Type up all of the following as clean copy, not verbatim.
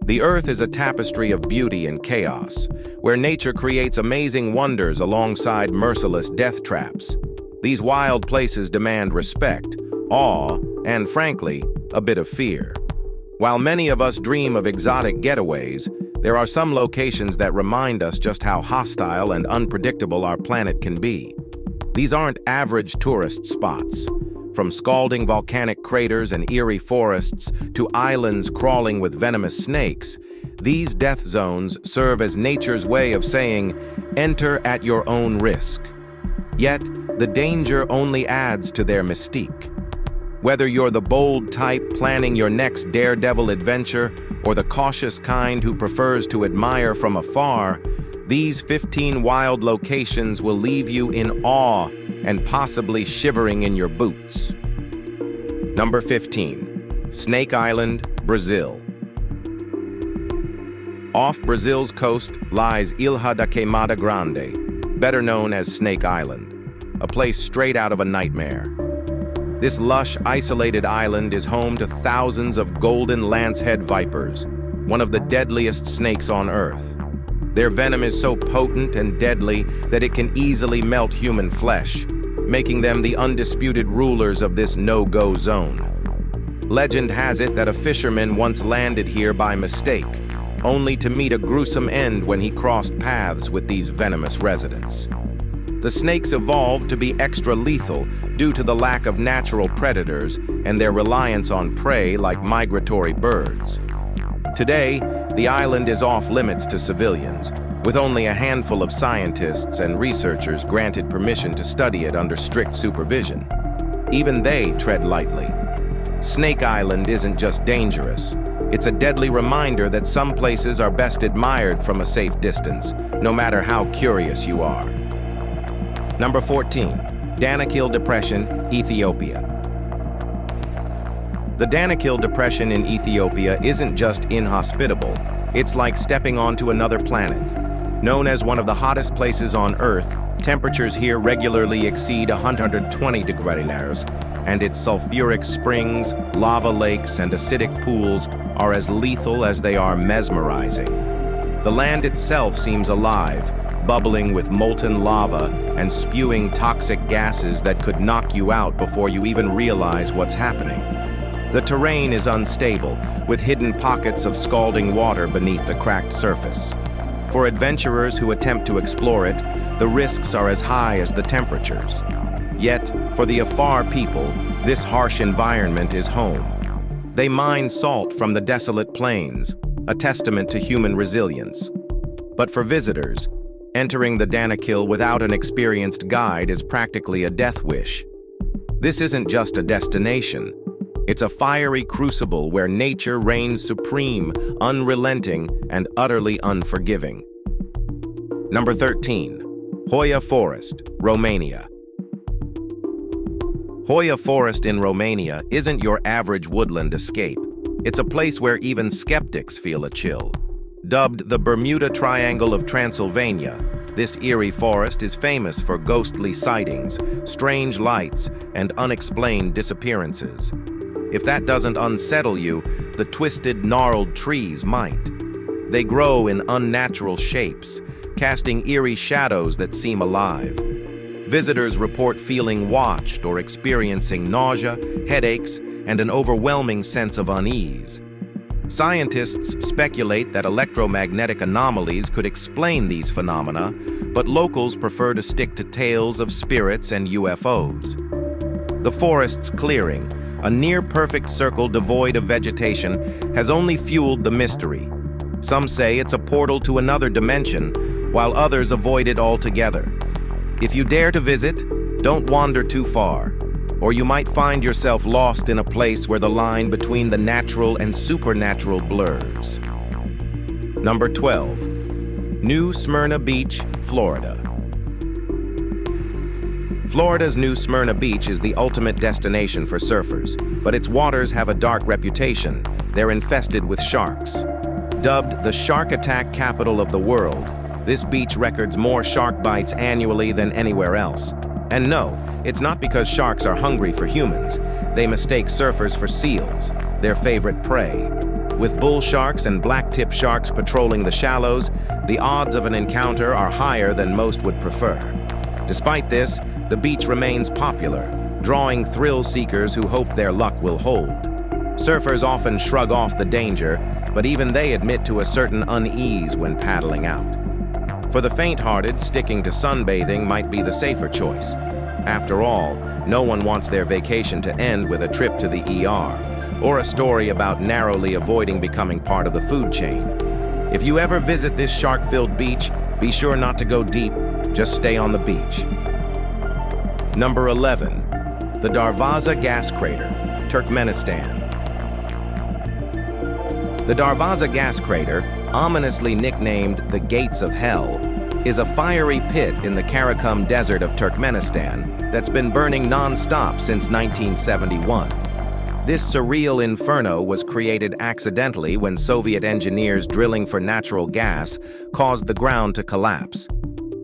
The Earth is a tapestry of beauty and chaos, where nature creates amazing wonders alongside merciless death traps. These wild places demand respect, awe, and frankly, a bit of fear. While many of us dream of exotic getaways, there are some locations that remind us just how hostile and unpredictable our planet can be. These aren't average tourist spots. From scalding volcanic craters and eerie forests to islands crawling with venomous snakes, these death zones serve as nature's way of saying, enter at your own risk. Yet, the danger only adds to their mystique. Whether you're the bold type planning your next daredevil adventure or the cautious kind who prefers to admire from afar, these 15 wild locations will leave you in awe and possibly shivering in your boots. Number 15. Snake Island, Brazil. Off Brazil's coast lies Ilha da Queimada Grande, better known as Snake Island, a place straight out of a nightmare. This lush, isolated island is home to thousands of golden lancehead vipers, one of the deadliest snakes on Earth. Their venom is so potent and deadly that it can easily melt human flesh, making them the undisputed rulers of this no-go zone. Legend has it that a fisherman once landed here by mistake, only to meet a gruesome end when he crossed paths with these venomous residents. The snakes evolved to be extra lethal due to the lack of natural predators and their reliance on prey like migratory birds. Today, the island is off limits to civilians, with only a handful of scientists and researchers granted permission to study it under strict supervision. Even they tread lightly. Snake Island isn't just dangerous. It's a deadly reminder that some places are best admired from a safe distance, no matter how curious you are. Number 14. Danakil Depression, Ethiopia. The Danakil Depression in Ethiopia isn't just inhospitable, it's like stepping onto another planet. Known as one of the hottest places on Earth, temperatures here regularly exceed 120 degrees, and its sulfuric springs, lava lakes, and acidic pools are as lethal as they are mesmerizing. The land itself seems alive, bubbling with molten lava and spewing toxic gases that could knock you out before you even realize what's happening. The terrain is unstable, with hidden pockets of scalding water beneath the cracked surface. For adventurers who attempt to explore it, the risks are as high as the temperatures. Yet, for the Afar people, this harsh environment is home. They mine salt from the desolate plains, a testament to human resilience. But for visitors, entering the Danakil without an experienced guide is practically a death wish. This isn't just a destination. It's a fiery crucible where nature reigns supreme, unrelenting, and utterly unforgiving. Number 13. Hoya Forest, Romania. Hoya Forest in Romania isn't your average woodland escape. It's a place where even skeptics feel a chill. Dubbed the Bermuda Triangle of Transylvania, this eerie forest is famous for ghostly sightings, strange lights, and unexplained disappearances. If that doesn't unsettle you, the twisted, gnarled trees might. They grow in unnatural shapes, casting eerie shadows that seem alive. Visitors report feeling watched or experiencing nausea, headaches, and an overwhelming sense of unease. Scientists speculate that electromagnetic anomalies could explain these phenomena, but locals prefer to stick to tales of spirits and UFOs. The forest's clearing, a near-perfect circle devoid of vegetation, has only fueled the mystery. Some say it's a portal to another dimension, while others avoid it altogether. If you dare to visit, don't wander too far, or you might find yourself lost in a place where the line between the natural and supernatural blurs. Number 12. New Smyrna Beach, Florida. Florida's New Smyrna Beach is the ultimate destination for surfers, but its waters have a dark reputation. They're infested with sharks. Dubbed the shark attack capital of the world, this beach records more shark bites annually than anywhere else. And no, it's not because sharks are hungry for humans. They mistake surfers for seals, their favorite prey. With bull sharks and black-tip sharks patrolling the shallows, the odds of an encounter are higher than most would prefer. Despite this, the beach remains popular, drawing thrill-seekers who hope their luck will hold. Surfers often shrug off the danger, but even they admit to a certain unease when paddling out. For the faint-hearted, sticking to sunbathing might be the safer choice. After all, no one wants their vacation to end with a trip to the ER, or a story about narrowly avoiding becoming part of the food chain. If you ever visit this shark-filled beach, be sure not to go deep, just stay on the beach. Number 11. The Darvaza Gas Crater, Turkmenistan. The Darvaza Gas Crater, ominously nicknamed the Gates of Hell, is a fiery pit in the Karakum Desert of Turkmenistan that's been burning non-stop since 1971. This surreal inferno was created accidentally when Soviet engineers drilling for natural gas caused the ground to collapse.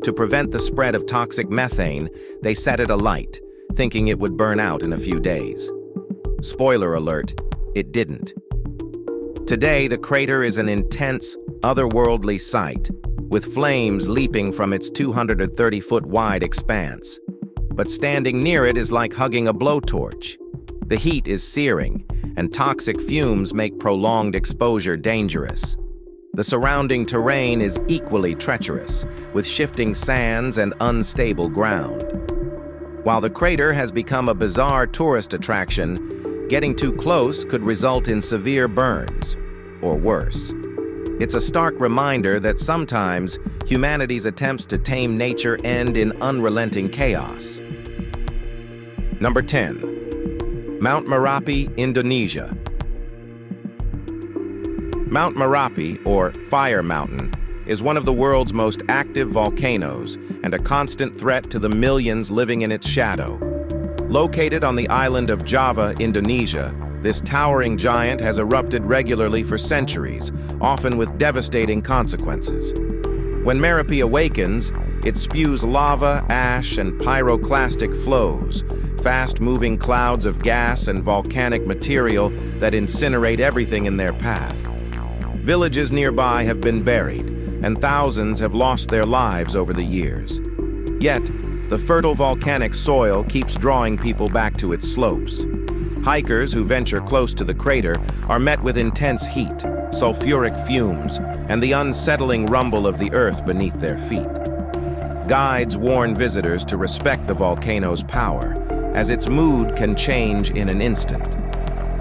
To prevent the spread of toxic methane, they set it alight, thinking it would burn out in a few days. Spoiler alert, it didn't. Today, the crater is an intense, otherworldly sight, with flames leaping from its 230-foot-wide expanse. But standing near it is like hugging a blowtorch. The heat is searing, and toxic fumes make prolonged exposure dangerous. The surrounding terrain is equally treacherous, with shifting sands and unstable ground. While the crater has become a bizarre tourist attraction, getting too close could result in severe burns, or worse. It's a stark reminder that sometimes humanity's attempts to tame nature end in unrelenting chaos. Number 10. Mount Marapi, Indonesia. Mount Marapi, or Fire Mountain, is one of the world's most active volcanoes and a constant threat to the millions living in its shadow. Located on the island of Java, Indonesia, this towering giant has erupted regularly for centuries, often with devastating consequences. When Marapi awakens, it spews lava, ash, and pyroclastic flows, fast-moving clouds of gas and volcanic material that incinerate everything in their path. Villages nearby have been buried, and thousands have lost their lives over the years. Yet, the fertile volcanic soil keeps drawing people back to its slopes. Hikers who venture close to the crater are met with intense heat, sulfuric fumes, and the unsettling rumble of the earth beneath their feet. Guides warn visitors to respect the volcano's power, as its mood can change in an instant.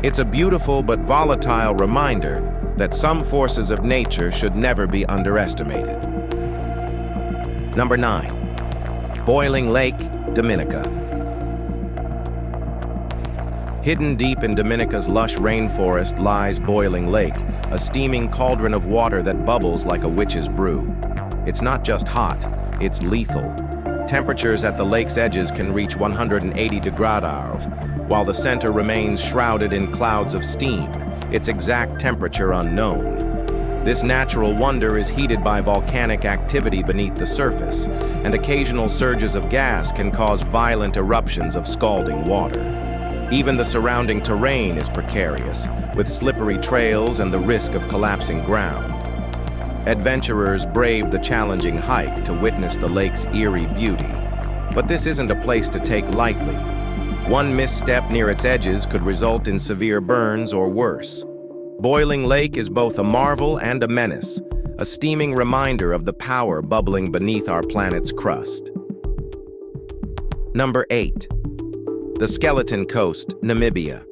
It's a beautiful but volatile reminder that some forces of nature should never be underestimated. Number 9. Boiling Lake, Dominica. Hidden deep in Dominica's lush rainforest lies Boiling Lake, a steaming cauldron of water that bubbles like a witch's brew. It's not just hot, it's lethal. Temperatures at the lake's edges can reach 180 degrees, while the center remains shrouded in clouds of steam, its exact temperature unknown. This natural wonder is heated by volcanic activity beneath the surface, and occasional surges of gas can cause violent eruptions of scalding water. Even the surrounding terrain is precarious, with slippery trails and the risk of collapsing ground. Adventurers brave the challenging hike to witness the lake's eerie beauty. But this isn't a place to take lightly. One misstep near its edges could result in severe burns or worse. Boiling Lake is both a marvel and a menace, a steaming reminder of the power bubbling beneath our planet's crust. Number 8. The Skeleton Coast, Namibia.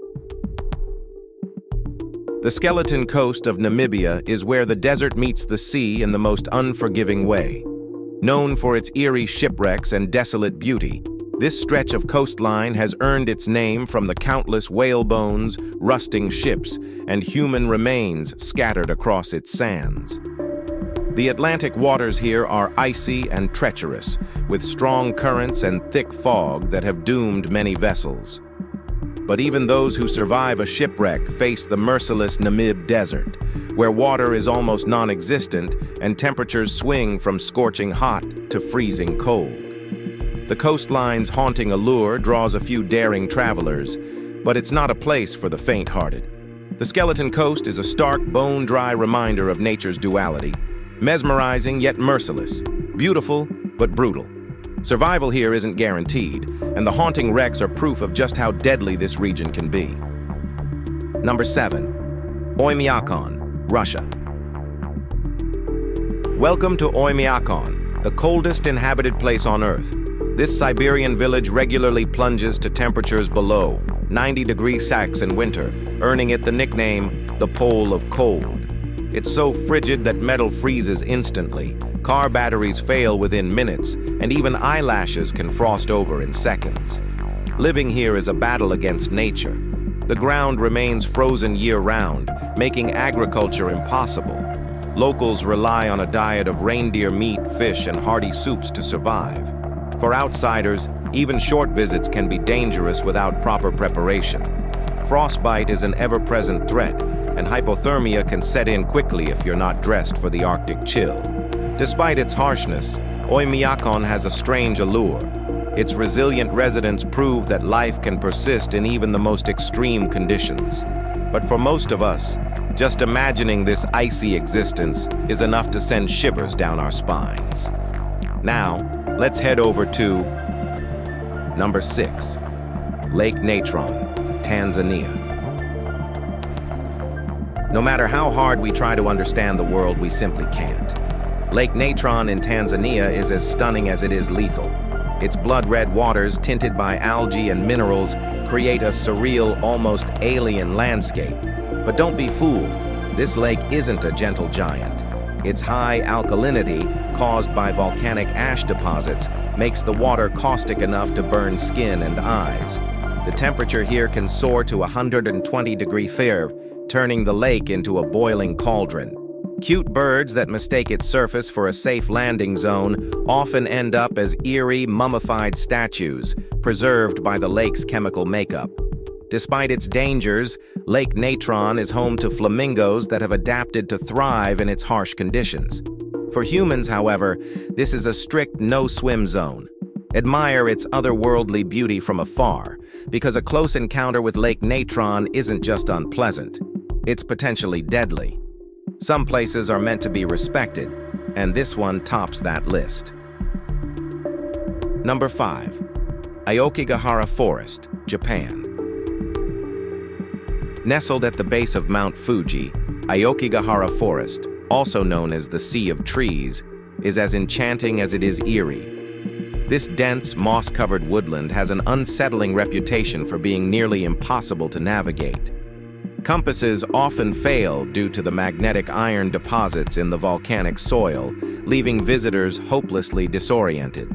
The Skeleton Coast of Namibia is where the desert meets the sea in the most unforgiving way. Known for its eerie shipwrecks and desolate beauty, this stretch of coastline has earned its name from the countless whale bones, rusting ships, and human remains scattered across its sands. The Atlantic waters here are icy and treacherous, with strong currents and thick fog that have doomed many vessels. But even those who survive a shipwreck face the merciless Namib Desert, where water is almost non-existent and temperatures swing from scorching hot to freezing cold. The coastline's haunting allure draws a few daring travelers, but it's not a place for the faint-hearted. The Skeleton Coast is a stark, bone-dry reminder of nature's duality, mesmerizing yet merciless, beautiful but brutal. Survival here isn't guaranteed, and the haunting wrecks are proof of just how deadly this region can be. Number 7. Oimyakon, Russia. Welcome to Oimyakon, the coldest inhabited place on Earth. This Siberian village regularly plunges to temperatures below 90-degree Celsius in winter, earning it the nickname, the Pole of Cold. It's so frigid that metal freezes instantly, car batteries fail within minutes, and even eyelashes can frost over in seconds. Living here is a battle against nature. The ground remains frozen year-round, making agriculture impossible. Locals rely on a diet of reindeer meat, fish, and hearty soups to survive. For outsiders, even short visits can be dangerous without proper preparation. Frostbite is an ever-present threat, and hypothermia can set in quickly if you're not dressed for the Arctic chill. Despite its harshness, Oimyakon has a strange allure. Its resilient residents prove that life can persist in even the most extreme conditions. But for most of us, just imagining this icy existence is enough to send shivers down our spines. Now, let's head over to number 6, Lake Natron, Tanzania. No matter how hard we try to understand the world, we simply can't. Lake Natron in Tanzania is as stunning as it is lethal. Its blood-red waters, tinted by algae and minerals, create a surreal, almost alien landscape. But don't be fooled, this lake isn't a gentle giant. Its high alkalinity, caused by volcanic ash deposits, makes the water caustic enough to burn skin and eyes. The temperature here can soar to 120°F, turning the lake into a boiling cauldron. Cute birds that mistake its surface for a safe landing zone often end up as eerie, mummified statues, preserved by the lake's chemical makeup. Despite its dangers, Lake Natron is home to flamingos that have adapted to thrive in its harsh conditions. For humans, however, this is a strict no-swim zone. Admire its otherworldly beauty from afar, because a close encounter with Lake Natron isn't just unpleasant, it's potentially deadly. Some places are meant to be respected, and this one tops that list. Number 5. Aoki Gahara Forest, Japan. Nestled at the base of Mount Fuji, Aoki Gahara Forest, also known as the Sea of Trees, is as enchanting as it is eerie. This dense, moss-covered woodland has an unsettling reputation for being nearly impossible to navigate. Compasses often fail due to the magnetic iron deposits in the volcanic soil, leaving visitors hopelessly disoriented.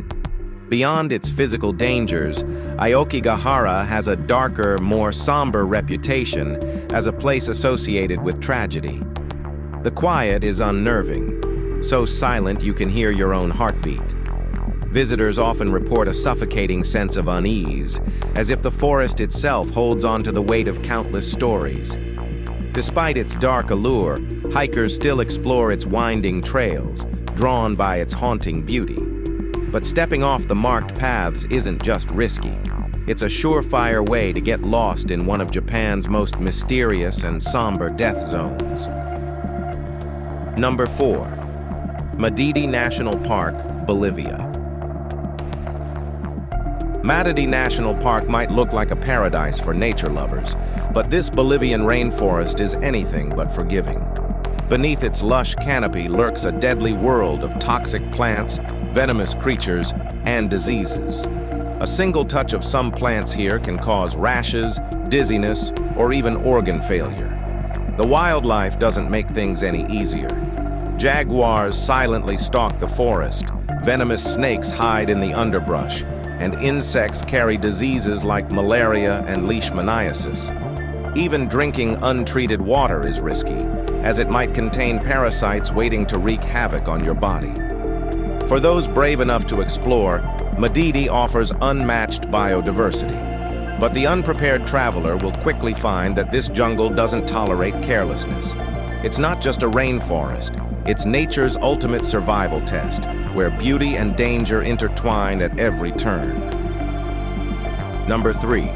Beyond its physical dangers, Aoki Gahara has a darker, more somber reputation as a place associated with tragedy. The quiet is unnerving, so silent you can hear your own heartbeat. Visitors often report a suffocating sense of unease, as if the forest itself holds on to the weight of countless stories. Despite its dark allure, hikers still explore its winding trails, drawn by its haunting beauty. But stepping off the marked paths isn't just risky. It's a surefire way to get lost in one of Japan's most mysterious and somber death zones. Number 4. Medidi National Park, Bolivia. Medidi National Park might look like a paradise for nature lovers, but this Bolivian rainforest is anything but forgiving. Beneath its lush canopy lurks a deadly world of toxic plants, venomous creatures, and diseases. A single touch of some plants here can cause rashes, dizziness, or even organ failure. The wildlife doesn't make things any easier. Jaguars silently stalk the forest, venomous snakes hide in the underbrush, and insects carry diseases like malaria and leishmaniasis. Even drinking untreated water is risky, as it might contain parasites waiting to wreak havoc on your body. For those brave enough to explore, Medidi offers unmatched biodiversity. But the unprepared traveler will quickly find that this jungle doesn't tolerate carelessness. It's not just a rainforest, it's nature's ultimate survival test, where beauty and danger intertwine at every turn. Number 3.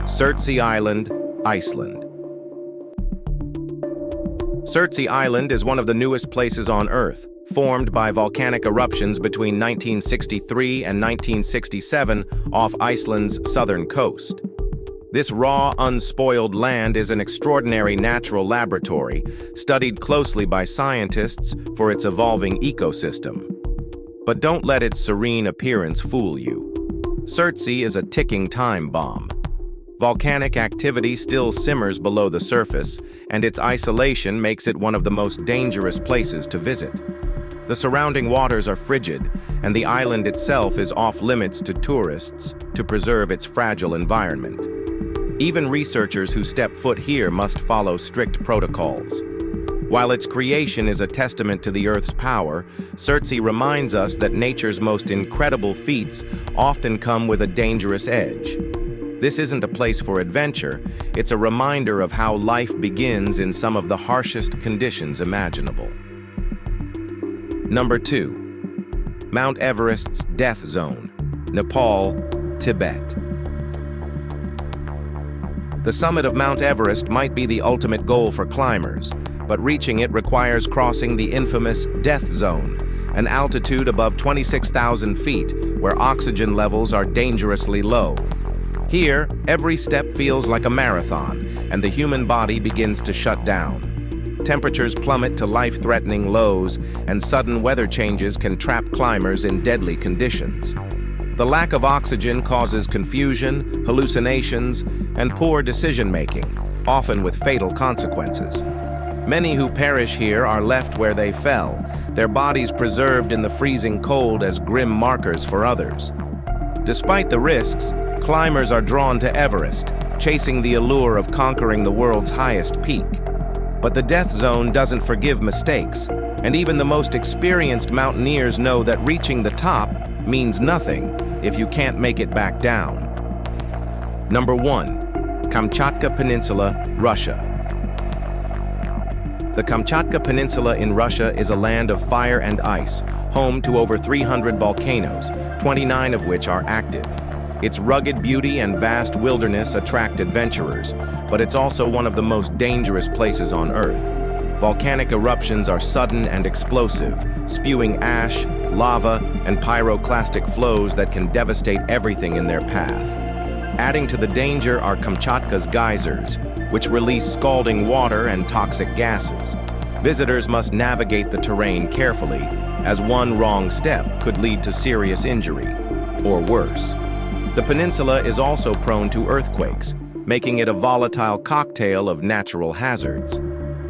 Cery Island, Iceland. Cery Island is one of the newest places on Earth, formed by volcanic eruptions between 1963 and 1967 off Iceland's southern coast. This raw, unspoiled land is an extraordinary natural laboratory, studied closely by scientists for its evolving ecosystem. But don't let its serene appearance fool you. Cery is a ticking time bomb. Volcanic activity still simmers below the surface, and its isolation makes it one of the most dangerous places to visit. The surrounding waters are frigid, and the island itself is off-limits to tourists to preserve its fragile environment. Even researchers who step foot here must follow strict protocols. While its creation is a testament to the Earth's power, Cery reminds us that nature's most incredible feats often come with a dangerous edge. This isn't a place for adventure, it's a reminder of how life begins in some of the harshest conditions imaginable. Number 2. Mount Everest's Death Zone, Nepal, Tibet. The summit of Mount Everest might be the ultimate goal for climbers, but reaching it requires crossing the infamous Death Zone, an altitude above 26,000 feet where oxygen levels are dangerously low. Here, every step feels like a marathon, and the human body begins to shut down. Temperatures plummet to life-threatening lows, and sudden weather changes can trap climbers in deadly conditions. The lack of oxygen causes confusion, hallucinations, and poor decision-making, often with fatal consequences. Many who perish here are left where they fell, their bodies preserved in the freezing cold as grim markers for others. Despite the risks, climbers are drawn to Everest, chasing the allure of conquering the world's highest peak. But the Death Zone doesn't forgive mistakes, and even the most experienced mountaineers know that reaching the top means nothing if you can't make it back down. Number 1. Kamchatka Peninsula, Russia. The Kamchatka Peninsula in Russia is a land of fire and ice, home to over 300 volcanoes, 29 of which are active. Its rugged beauty and vast wilderness attract adventurers, but it's also one of the most dangerous places on Earth. Volcanic eruptions are sudden and explosive, spewing ash, lava, and pyroclastic flows that can devastate everything in their path. Adding to the danger are Kamchatka's geysers, which release scalding water and toxic gases. Visitors must navigate the terrain carefully, as one wrong step could lead to serious injury, or worse. The peninsula is also prone to earthquakes, making it a volatile cocktail of natural hazards.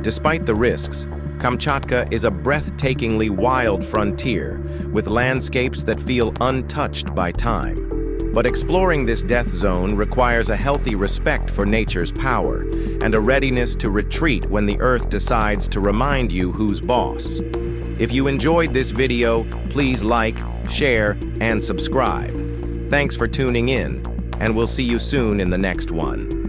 Despite the risks, Kamchatka is a breathtakingly wild frontier, with landscapes that feel untouched by time. But exploring this death zone requires a healthy respect for nature's power and a readiness to retreat when the Earth decides to remind you who's boss. If you enjoyed this video, please like, share, and subscribe. Thanks for tuning in, and we'll see you soon in the next one.